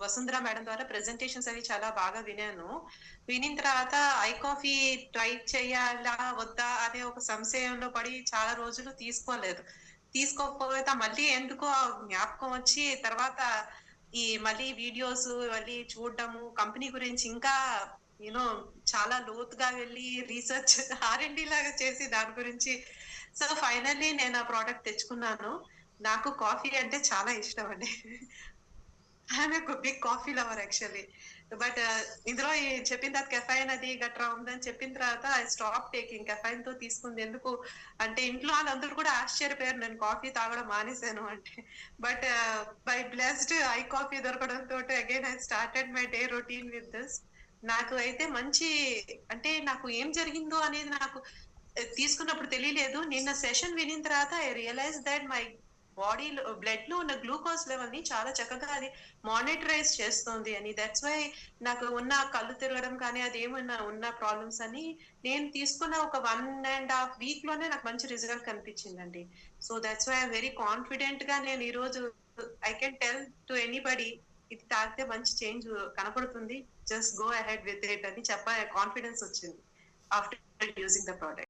Vasundhara madam ద్వారా presentations అవి చాలా బాగా విన్నాను. వినిన తర్వాత ఐ కాఫీ ట్రై చేయాలా? వద్దా? అనే ఒక సంశయంలో పడి చాలా రోజులు తీసుకోలేదు. తీసుకోకపోతే మళ్ళీ ఎందుకో ఆ జ్ఞాపకం వచ్చి తర్వాత మళ్ళీ వీడియోస్ మళ్ళీ చూడడము, కంపెనీ గురించి ఇంకా యూ నో చాలా లోతుగా వెళ్లి రీసెర్చ్ ఆర్&డి లాగా చేసి దాని గురించి ఫైనల్లీ నేను ఆ ప్రొడక్ట్ తెచ్చుకున్నాను. నాకు కాఫీ అంటే చాలా ఇష్టమండి. I'm a big coffee lover actually. But ఇందులో చెప్పిన తర్వాత కెఫెయిన్ అది గట్రా ఉందని చెప్పిన తర్వాత ఐ స్టాప్ టేకింగ్ కెఫెయిన్‌తో తీసుకుంది ఎందుకు అంటే ఇంట్లో వాళ్ళందరూ కూడా ఆశ్చర్యపోయారు నేను కాఫీ తాగడం మానేశాను అంటే. But by blessed I coffee దొరకడంతోటి again I started my day routine with this. నాకు అయితే మంచి అంటే నాకు ఏం జరిగిందో అనేది నాకు తీసుకున్నప్పుడు తెలియలేదు. నిన్న సెషన్ వినిన తర్వాత ఐ రియలైజ్డ్ థట్ మై బాడీలో బ్లడ్‌లో ఉన్న గ్లూకోజ్ లెవెల్‌ని చాలా చక్కగా అది మానిటరైజ్ చేస్తోంది అని. థాట్స్ వై నాకు ఉన్న కళ్ళు తిరగడం కానీ, అదేమన్నా ఉన్న ప్రాబ్లమ్స్ అన్నీ నేను తీసుకున్న ఒక 1 ½ వీక్‌లోనే నాకు మంచి రిజల్ట్ కనిపించిందండి. So, that's why I'm very కాన్ఫిడెంట్‌గా నేను ఈరోజు I can tell to anybody ఇది తాగితే మంచి చేంజ్ కనపడుతుంది. Just go ahead with it అని కాన్ఫిడెన్స్ వచ్చింది. After using the product.